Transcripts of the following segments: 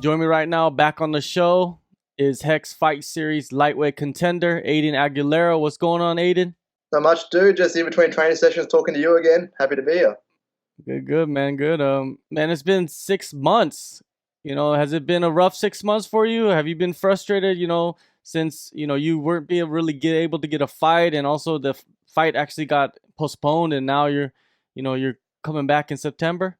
Join me right now back on the show is Hex Fight Series lightweight contender Aidan Aguilera. What's going on, Aidan? Not much, dude. Just in between training sessions, talking to you again. Happy to be here. Good, man. Good. Man, it's been 6 months. Has it been a rough 6 months for you? Have you been frustrated? Since you weren't being really able to get a fight, and also the fight actually got postponed, and now you're coming back in September.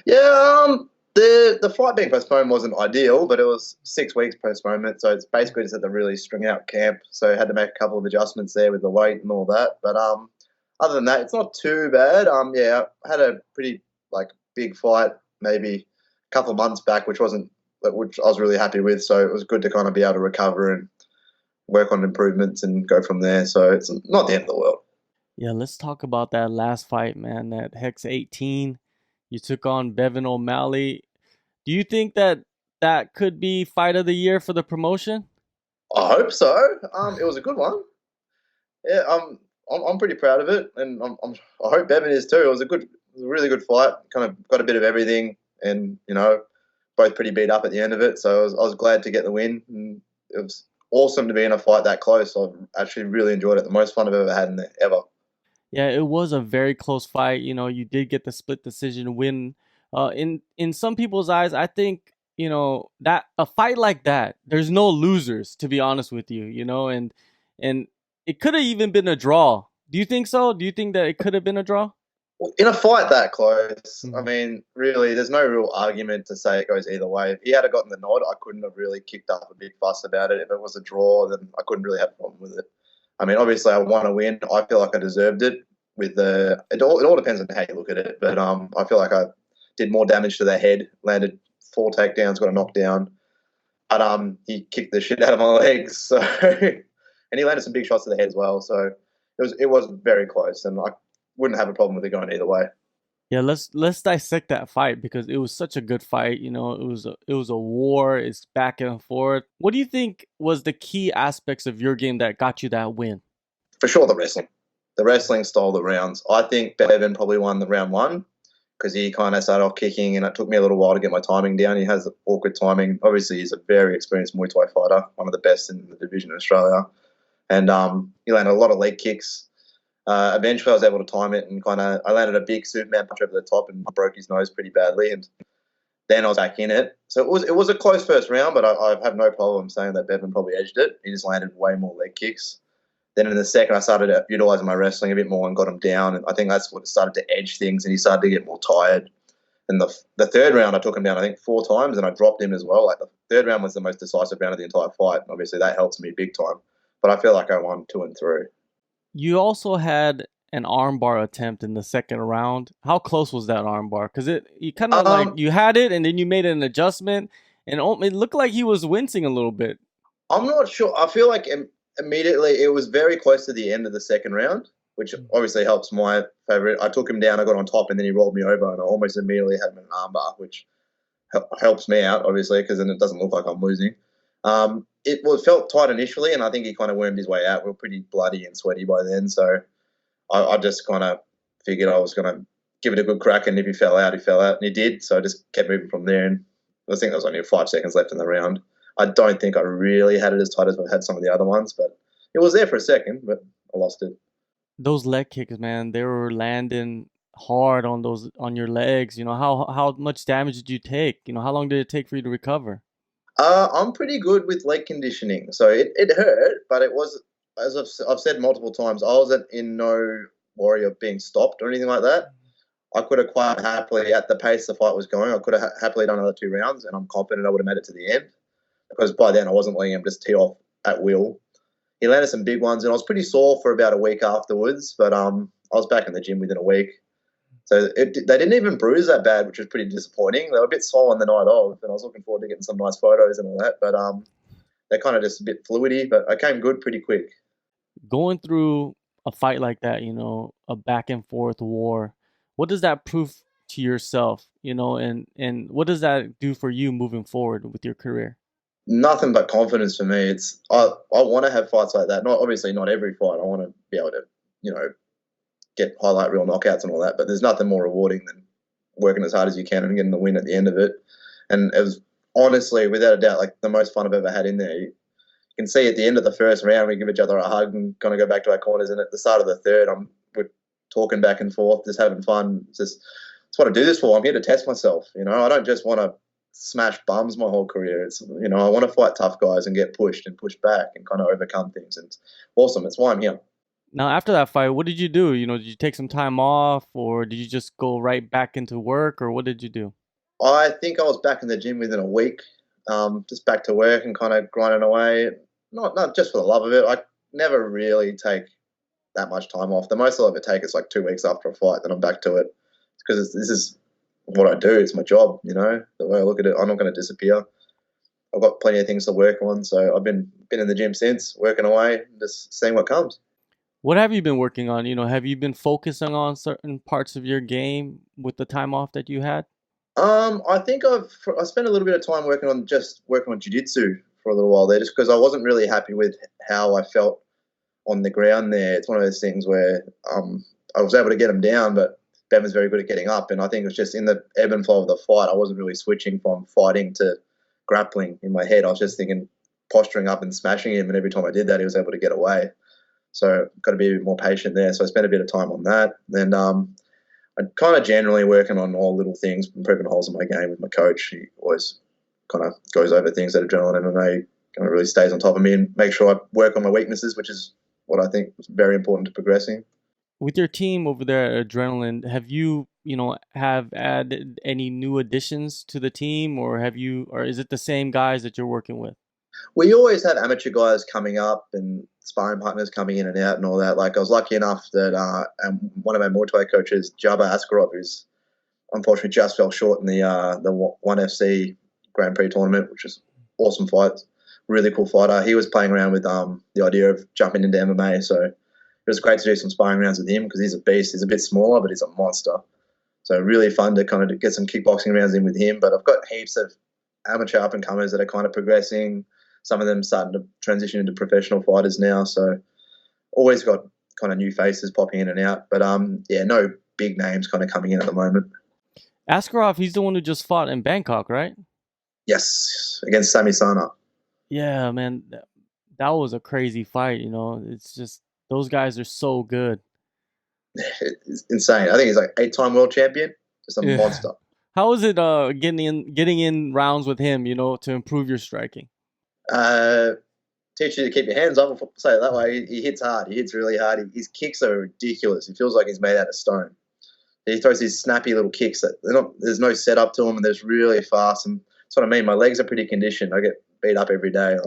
Yeah, the fight being postponed wasn't ideal, but it was 6 weeks postponement, so it's basically just had to really string out camp. So I had to make a couple of adjustments there with the weight and all that. But other than that, it's not too bad. Yeah, I had a pretty big fight maybe a couple of months back, which I was really happy with. So it was good to kind of be able to recover and work on improvements and go from there. So it's not the end of the world. Yeah, let's talk about that last fight, man. That Hex 18. You took on Bevan O'Malley. Do you think that could be fight of the year for the promotion? I hope so. It was a good one. Yeah, I'm pretty proud of it, and I hope Bevan is too. It was a really good fight. Kind of got a bit of everything, and both pretty beat up at the end of it. So I was glad to get the win, and it was awesome to be in a fight that close. I've actually really enjoyed it. The most fun I've ever had in there ever. Yeah, it was a very close fight. You did get the split decision win. In some people's eyes, I think that a fight like that, there's no losers. To be honest with you, and it could have even been a draw. Do you think so? Do you think that it could have been a draw? In a fight that close, I Mhm. mean, really, there's no real argument to say it goes either way. If he had gotten the nod, I couldn't have really kicked up a big fuss about it. If it was a draw, then I couldn't really have a problem with it. I mean, obviously, I want to win. I feel like I deserved it. It all depends on how you look at it, but I feel like I did more damage to the head. Landed 4 takedowns, got a knockdown, but he kicked the shit out of my legs. So, and he landed some big shots to the head as well. So it was very close, and I wouldn't have a problem with it going either way. Yeah, let's dissect that fight because it was such a good fight. It was a war. It's back and forth. What do you think was the key aspects of your game that got you that win? For sure, the wrestling stole the rounds. I think Bevan probably won the round one because he kind of started off kicking, and it took me a little while to get my timing down. He has awkward timing. Obviously, he's a very experienced Muay Thai fighter, one of the best in the division in Australia, and he landed a lot of leg kicks. Eventually, I was able to time it, and I landed a big Superman punch over the top and broke his nose pretty badly, and then I was back in it. So it was a close first round, but I have no problem saying that Bevan probably edged it. He just landed way more leg kicks. Then in the second, I started utilising my wrestling a bit more and got him down. And I think that's what started to edge things, and he started to get more tired. And the third round, I took him down, I think, 4 times, and I dropped him as well. Like the third round was the most decisive round of the entire fight. And obviously, that helps me big time. But I feel like I won 2 and 3. You also had an armbar attempt in the second round. How close was that armbar? Because you kind of like Um, you had it and then you made an adjustment, and it looked like he was wincing a little bit. I'm not sure. I feel like immediately it was very close to the end of the second round, which obviously helps my favourite. I took him down, I got on top, and then he rolled me over, and I almost immediately had him in an armbar, which helps me out, obviously, because then it doesn't look like I'm losing. It felt tight initially, and I think he kind of wormed his way out. We were pretty bloody and sweaty by then, so I just kind of figured I was going to give it a good crack, and if he fell out, he fell out, and he did. So I just kept moving from there, and I think there was only 5 seconds left in the round. I don't think I really had it as tight as I had some of the other ones, but it was there for a second, but I lost it. Those leg kicks, man, they were landing hard on your legs. How much damage did you take? How long did it take for you to recover? I'm pretty good with leg conditioning, so it hurt, but it was, as I've said multiple times, I wasn't in no worry of being stopped or anything like that. I could have quite happily, at the pace the fight was going, I could have happily done another 2 rounds, and I'm confident I would have made it to the end because by then I wasn't letting him just tee off at will. He landed some big ones, and I was pretty sore for about a week afterwards, but I was back in the gym within a week. So they didn't even bruise that bad, which was pretty disappointing. They were a bit swollen the night of, and I was looking forward to getting some nice photos and all that. But they're kind of just a bit fluidy. But I came good pretty quick. Going through a fight like that, a back and forth war, what does that prove to yourself, and what does that do for you moving forward with your career? Nothing but confidence for me. I want to have fights like that. Not obviously not every fight. I want to be able to you know get highlight reel knockouts and all that. But there's nothing more rewarding than working as hard as you can and getting the win at the end of it. And it was honestly, without a doubt, like the most fun I've ever had in there. You can see at the end of the first round, we give each other a hug and kind of go back to our corners. And at the start of the third, we're talking back and forth, just having fun. It's what I do this for. I'm here to test myself. I don't just want to smash bums my whole career. I want to fight tough guys and get pushed and push back and kind of overcome things. And it's awesome. It's why I'm here. Now, after that fight, what did you do? Did you take some time off, or did you just go right back into work, or what did you do? I think I was back in the gym within a week, just back to work and kind of grinding away. Not just for the love of it. I never really take that much time off. The most I'll ever take is like 2 weeks after a fight, then I'm back to it. Because this is what I do. It's my job, the way I look at it. I'm not going to disappear. I've got plenty of things to work on, so I've been in the gym since, working away, just seeing what comes. What have you been working on? Have you been focusing on certain parts of your game with the time off that you had? I think I spent a little bit of time working on jiu-jitsu for a little while there, just because I wasn't really happy with how I felt on the ground there. It's one of those things where I was able to get him down, but Bevan's very good at getting up, and I think it was just in the ebb and flow of the fight. I wasn't really switching from fighting to grappling in my head. I was just thinking posturing up and smashing him, and every time I did that, he was able to get away. So got to be a bit more patient there. So I spent a bit of time on that. Then I'm kind of generally working on all little things, improving holes in my game with my coach. He always kind of goes over things at Adrenaline MMA, kind of really stays on top of me and make sure I work on my weaknesses, which is what I think is very important to progressing. With your team over there at Adrenaline, have you, have added any new additions to the team, or is it the same guys that you're working with? We always have amateur guys coming up and sparring partners coming in and out and all that. Like I was lucky enough that one of my Muay Thai coaches, Dzhabar Askerov, who's unfortunately just fell short in the 1FC Grand Prix tournament, which is awesome fight, really cool fighter. He was playing around with the idea of jumping into MMA, so it was great to do some sparring rounds with him because he's a beast. He's a bit smaller, but he's a monster. So really fun to kind of get some kickboxing rounds in with him. But I've got heaps of amateur up-and-comers that are kind of progressing. Some of them starting to transition into professional fighters now. So always got kind of new faces popping in and out. But no big names kind of coming in at the moment. Askarov, he's the one who just fought in Bangkok, right? Yes, against Sami Sana. Yeah, man. That was a crazy fight, It's just, those guys are so good. It's insane. I think he's like 8-time world champion. Just a monster. How is it getting in rounds with him, to improve your striking? Teach you to keep your hands up, I'll say it that way. He hits hard. He hits really hard. His kicks are ridiculous. He feels like he's made out of stone. He throws these snappy little kicks that there's no setup to them, and they're really fast. And that's what I mean. My legs are pretty conditioned. I get beat up every day.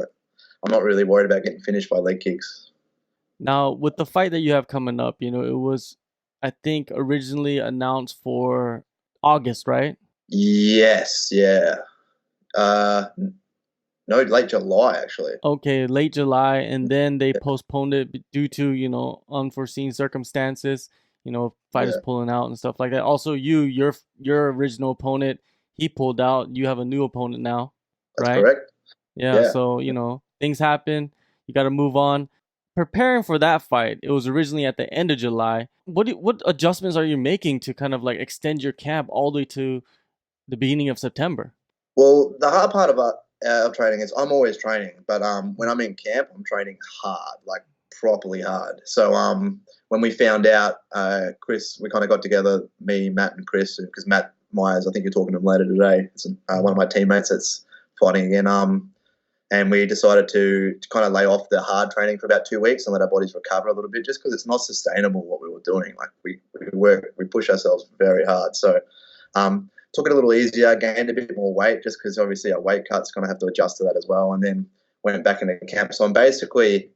I'm not really worried about getting finished by leg kicks. Now, with the fight that you have coming up, it was, I think, originally announced for August, right? Yes, yeah. No, late July, actually. Okay, late July, and then they postponed it due to, unforeseen circumstances, fighters pulling out and stuff like that. Also, your original opponent, he pulled out. You have a new opponent now, right? That's correct. Yeah, so, things happen. You got to move on. Preparing for that fight, it was originally at the end of July. What adjustments are you making to kind of like extend your camp all the way to the beginning of September? Well, the hard part about our training is I'm always training, but when I'm in camp, I'm training hard, like properly hard. So when we found out, Chris, we kind of got together, me, Matt, and Chris, because Matt Myers, I think you're talking to him later today. It's one of my teammates that's fighting again. And we decided to kind of lay off the hard training for about 2 weeks and let our bodies recover a little bit, just because it's not sustainable what we were doing. Like we push ourselves very hard. So took it a little easier, gained a bit more weight, just because obviously our weight cuts kind of have to adjust to that as well. And then went back into camp. So I'm basically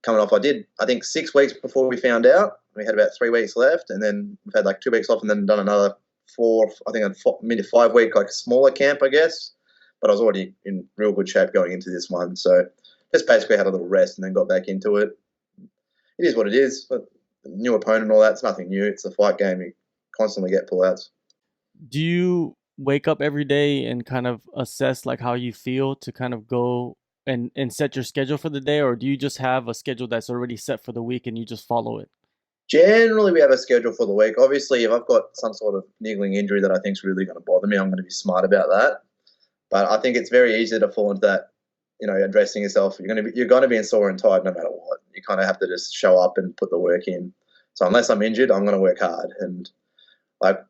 coming off. I did, I think, 6 weeks before we found out. We had about 3 weeks left, and then we've had like 2 weeks off, and then done another 4. I think a 5 week like smaller camp, I guess. But I was already in real good shape going into this one. So just basically had a little rest and then got back into it. It is what it is. But new opponent and all that, it's nothing new. It's a fight game. You constantly get pullouts. Do you wake up every day and kind of assess like how you feel to kind of go and set your schedule for the day? Or do you just have a schedule that's already set for the week and you just follow it? Generally, we have a schedule for the week. Obviously, if I've got some sort of niggling injury that I think is really going to bother me, I'm going to be smart about that. But I think it's very easy to fall into that, addressing yourself. You're gonna be sore and tired no matter what. You kind of have to just show up and put the work in. So unless I'm injured, I'm gonna work hard. And like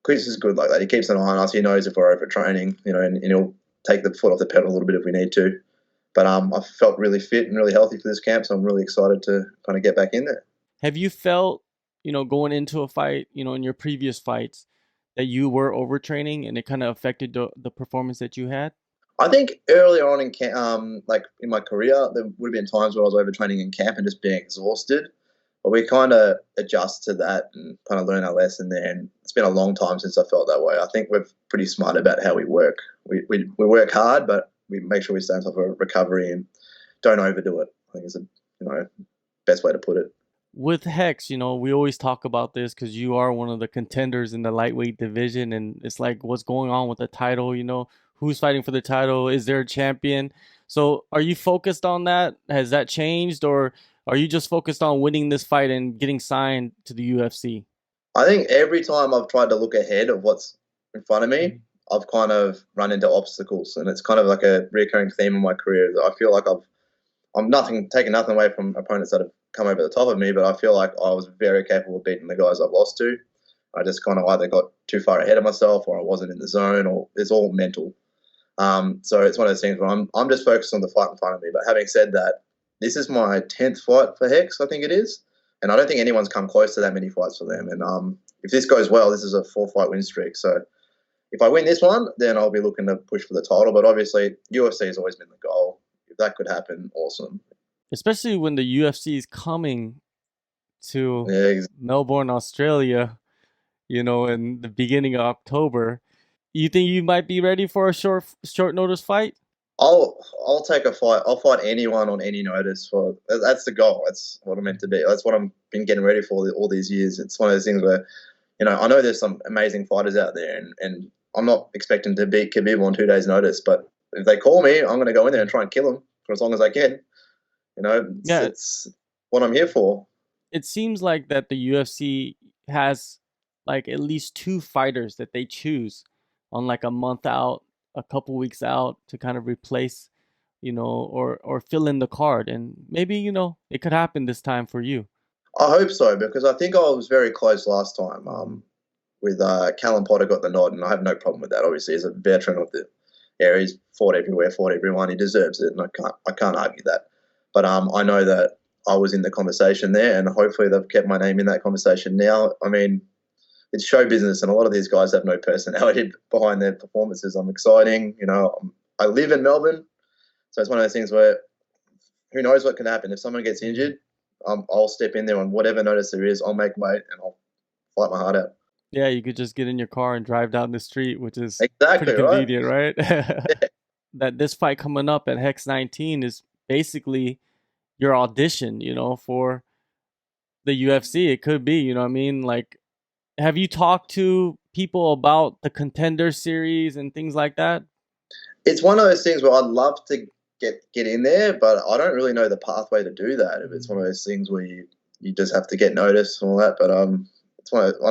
Chris is good like that. He keeps an eye on us. He knows if we're overtraining, and he'll take the foot off the pedal a little bit if we need to. But I felt really fit and really healthy for this camp, so I'm really excited to kind of get back in there. Have you felt, going into a fight, in your previous fights, that you were overtraining and it kind of affected the performance that you had? I think earlier on in camp, like in my career, there would have been times where I was overtraining in camp and just being exhausted. But we kind of adjust to that and kind of learn our lesson there. And it's been a long time since I felt that way. I think we're pretty smart about how we work. We work hard, but we make sure we stay on top of recovery and don't overdo it. I think it's a best way to put it. With Hex, we always talk about this because you are one of the contenders in the lightweight division, and it's like, what's going on with the title? Who's fighting for the title? Is there a champion? So are you focused on that? Has that changed, or are you just focused on winning this fight and getting signed to the UFC? I think every time I've tried to look ahead of what's in front of me, I've kind of run into obstacles, and it's kind of like a recurring theme in my career. I feel like I'm taking nothing away from opponents that have come over the top of me, but I feel like I was very capable of beating the guys I've lost to. I just kind of either got too far ahead of myself, or I wasn't in the zone, or it's all mental. So it's one of those things where I'm just focused on the fight in front of me. But having said that, this is my 10th fight for Hex, I think it is, and I don't think anyone's come close to that many fights for them. And if this goes well, this is a 4-fight win streak. So if I win this one, then I'll be looking to push for the title. But obviously, UFC has always been the goal. If that could happen, awesome. Especially when the UFC is coming to Yeah, Melbourne, Australia, in the beginning of October. You think you might be ready for a short notice fight? I'll take a fight. I'll fight anyone on any notice. That's the goal. That's what I'm meant to be. That's what I've been getting ready for all these years. It's one of those things where, I know there's some amazing fighters out there, and I'm not expecting to beat Khabib on 2 days' notice. But if they call me, I'm going to go in there and try and kill them for as long as I can. It's what I'm here for. It seems like that the UFC has like at least 2 fighters that they choose on like a month out, a couple weeks out to kind of replace, or fill in the card. And maybe, it could happen this time for you. I hope so, because I think I was very close last time. With Callum Potter got the nod, and I have no problem with that. Obviously, he's a veteran of the area. He's fought everywhere, fought everyone. He deserves it, and I can't argue that. But I know that I was in the conversation there, and hopefully they've kept my name in that conversation now. I mean, it's show business, and a lot of these guys have no personality behind their performances. I'm exciting. I live in Melbourne, so it's one of those things where who knows what can happen. If someone gets injured, I'll step in there on whatever notice there is. I'll make weight, and I'll fight my heart out. Yeah, you could just get in your car and drive down the street, which is exactly pretty convenient, right? That this fight coming up at Hex 19 is basically your audition, for the UFC. It could be, what I mean? Like, have you talked to people about the Contender series and things like that? It's one of those things where I'd love to get in there, but I don't really know the pathway to do that. If it's one of those things where you just have to get noticed and all that. But I'm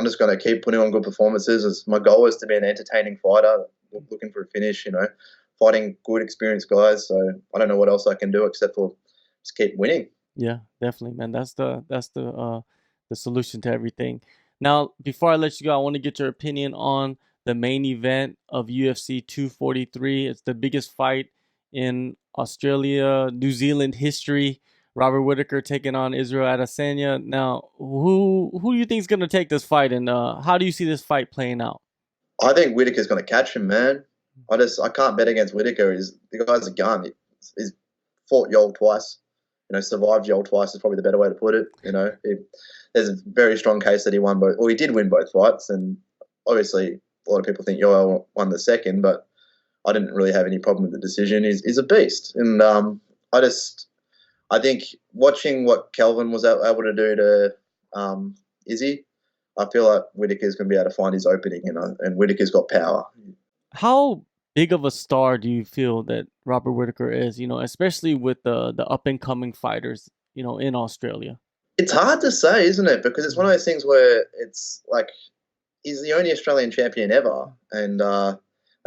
just going to keep putting on good performances. My goal is to be an entertaining fighter, looking for a finish, fighting good, experienced guys. So I don't know what else I can do except for just keep winning. Yeah, definitely, man. That's the solution to everything. Now, before I let you go, I want to get your opinion on the main event of UFC 243. It's the biggest fight in Australia, New Zealand history. Robert Whittaker taking on Israel Adesanya. Now, who do you think is going to take this fight, and how do you see this fight playing out? I think Whittaker's going to catch him, man. I can't bet against Whittaker. The guy's a gun. He's fought Yol twice. Survived Yol twice is probably the better way to put it. There's a very strong case that he won both, or he did win both fights, and obviously a lot of people think Yol won the second, but I didn't really have any problem with the decision. He's a beast, and I think watching what Kelvin was able to do to Izzy, I feel like Whittaker's going to be able to find his opening, and Whittaker's got power. How big of a star do you feel that Robert Whittaker is, especially with the up-and-coming fighters, in Australia? It's hard to say, isn't it? Because it's one of those things where it's like he's the only Australian champion ever. And I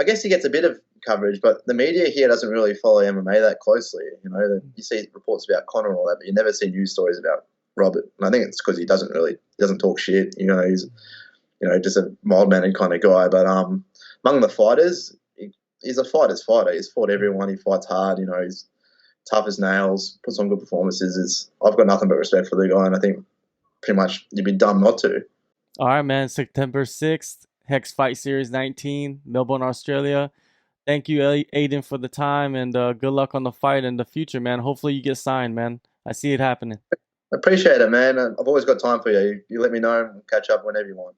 guess he gets a bit of coverage, but the media here doesn't really follow MMA that closely. You know, you see reports about Conor and all that, but you never see news stories about Robert. And I think it's because he doesn't talk shit. You know, he's just a mild-mannered kind of guy. But among the fighters, he's a fighter's fighter. He's fought everyone. He fights hard. You know, he's tough as nails. Puts on good performances. I've got nothing but respect for the guy, and I think pretty much you'd be dumb not to. All right, man. September 6th, Hex Fight Series 19, Melbourne, Australia. Thank you, Aidan, for the time, and good luck on the fight in the future, man. Hopefully you get signed, man. I see it happening. Appreciate it, man. I've always got time for you. You let me know and we'll catch up whenever you want.